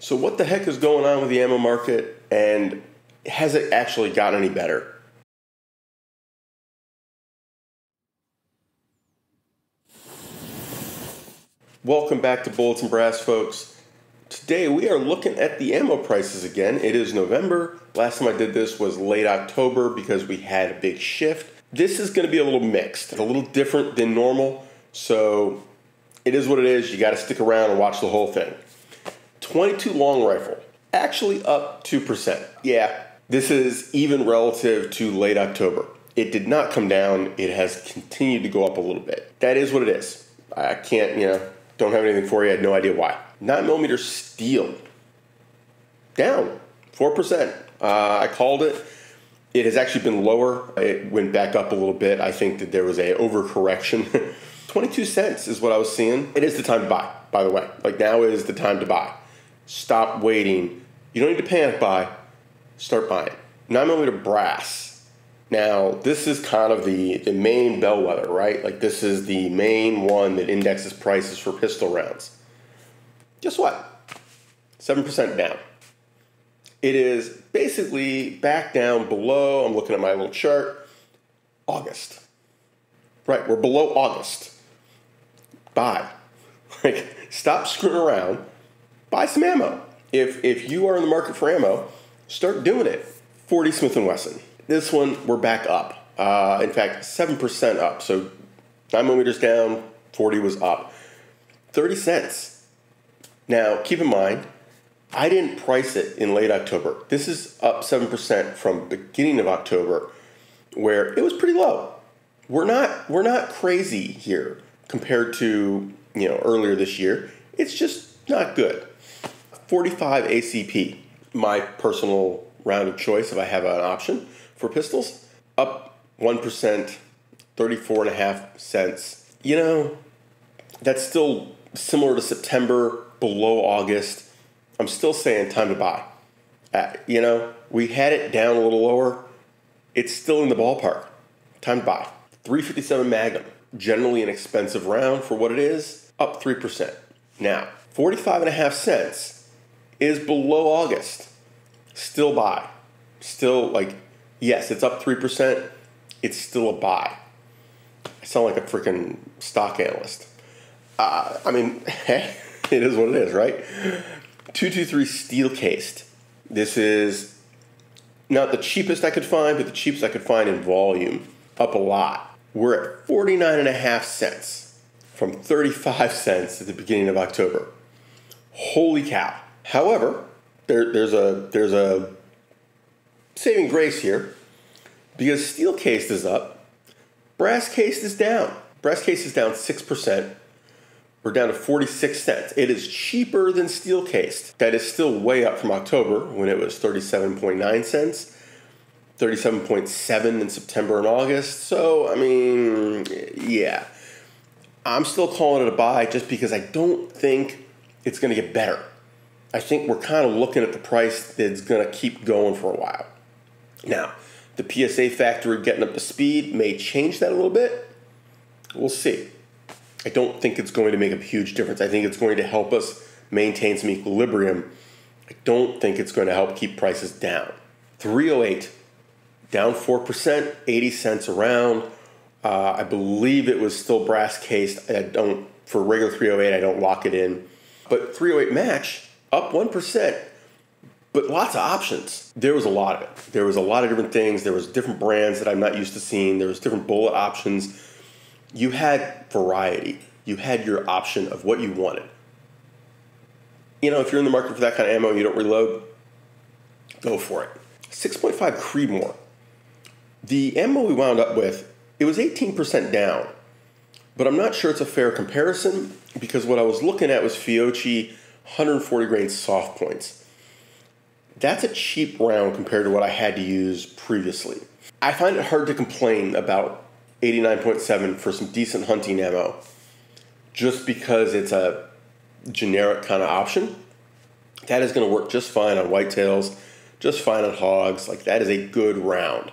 So what the heck is going on with the ammo market, and has it actually gotten any better? Welcome back to Bullets and Brass, folks. Today we are looking at the ammo prices again. It is November. Last time I did this was late October because we had a big shift. This is going to be a little mixed, a little different than normal. So it is what it is. You got to stick around and watch the whole thing. 22 long rifle, actually up 2%. Yeah, this is even relative to late October. It did not come down. It has continued to go up a little bit. That is what it is. I can't, don't have anything for you. I had no idea why. 9mm steel, down 4%. I called it. It has actually been lower. It went back up a little bit. I think that there was a overcorrection. 22 cents is what I was seeing. It is the time to buy, by the way. Like, now is the time to buy. Stop waiting. You don't need to panic buy. Start buying. 9mm brass. Now, this is kind of the main bellwether, right? Like, this is the main one that indexes prices for pistol rounds. Guess what? 7% down. It is basically back down below, I'm looking at my little chart, August. Right, we're below August. Buy. Like, stop screwing around. Buy some ammo. If you are in the market for ammo, start doing it. 40 Smith & Wesson. This one, we're back up. In fact, 7% up. So 9mm down, 40 was up. 30 cents. Now, keep in mind, I didn't price it in late October. This is up 7% from beginning of October, where it was pretty low. We're not crazy here compared to earlier this year. It's just not good. 45 ACP, my personal round of choice if I have an option for pistols, up 1%, 34.5 cents. That's still similar to September, below August. I'm still saying time to buy. We had it down a little lower. It's still in the ballpark. Time to buy. 357 Magnum, generally an expensive round for what it is, up 3%. Now, 45.5 cents is below August. Still buy. Still, yes, it's up 3%. It's still a buy. I sound like a freaking stock analyst. Hey, it is what it is, right? 223 Steelcase. This is not the cheapest I could find, but the cheapest I could find in volume. Up a lot. We're at 49.5 cents from 35 cents at the beginning of October. Holy cow. However, there's a saving grace here, because steel case is up, brass case is down. Brass case is down 6%. We're down to 46 cents. It is cheaper than steel cased. That is still way up from October when it was 37.9 cents, 37.7 in September and August. So, yeah. I'm still calling it a buy just because I don't think it's going to get better. I think we're kind of looking at the price that's going to keep going for a while. Now, the PSA factory getting up to speed may change that a little bit. We'll see. I don't think it's going to make a huge difference. I think it's going to help us maintain some equilibrium. I don't think it's going to help keep prices down. 308, down 4%, 80 cents a round. I believe it was still brass cased. For regular 308, I don't lock it in. But 308 match, up 1%, but lots of options. There was a lot of it. There was a lot of different things. There was different brands that I'm not used to seeing. There was different bullet options. You had variety. You had your option of what you wanted. If you're in the market for that kind of ammo and you don't reload, go for it. 6.5 Creedmoor. The ammo we wound up with, it was 18% down, but I'm not sure it's a fair comparison because what I was looking at was Fiocchi 140 grain soft points. That's a cheap round compared to what I had to use previously. I find it hard to complain about 89.7 for some decent hunting ammo just because it's a generic kind of option. That is going to work just fine on whitetails, just fine on hogs. That is a good round.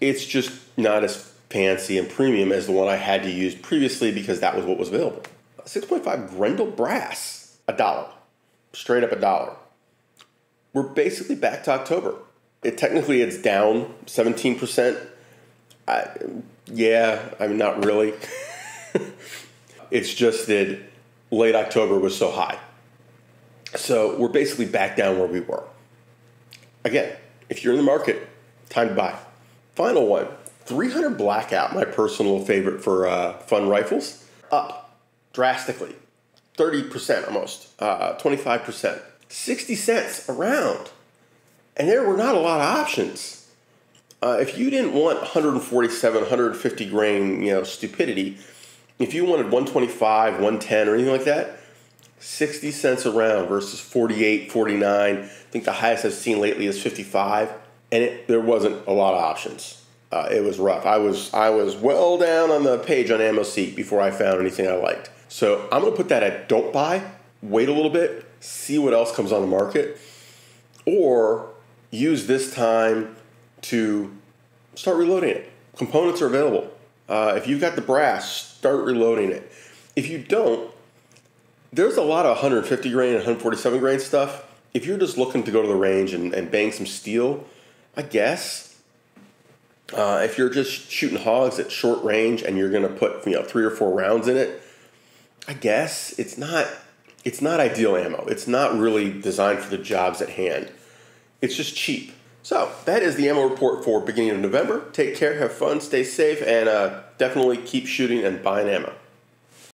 It's just not as fancy and premium as the one I had to use previously because that was what was available. 6.5 Grendel brass, $1. straight up $1. We're basically back to October. Technically, it's down 17%. Not really. It's just that late October was so high. So we're basically back down where we were. Again, if you're in the market, time to buy. Final one, 300 Blackout, my personal favorite for fun rifles, up drastically, 30% almost, 25%, 60 cents around. And there were not a lot of options. If you didn't want 147, 150 grain, stupidity, if you wanted 125, 110 or anything like that, 60 cents around versus 48, 49. I think the highest I've seen lately is 55. And there wasn't a lot of options. It was rough. I was well down on the page on Ammo Seat before I found anything I liked. So I'm going to put that at don't buy, wait a little bit, see what else comes on the market, or use this time to start reloading it. Components are available. If you've got the brass, start reloading it. If you don't, there's a lot of 150 grain and 147 grain stuff. If you're just looking to go to the range and bang some steel, I guess. If you're just shooting hogs at short range and you're going to put 3 or 4 rounds in it, I guess it's not ideal ammo. It's not really designed for the jobs at hand. It's just cheap. So that is the ammo report for beginning of November. Take care, have fun, stay safe, and definitely keep shooting and buying ammo.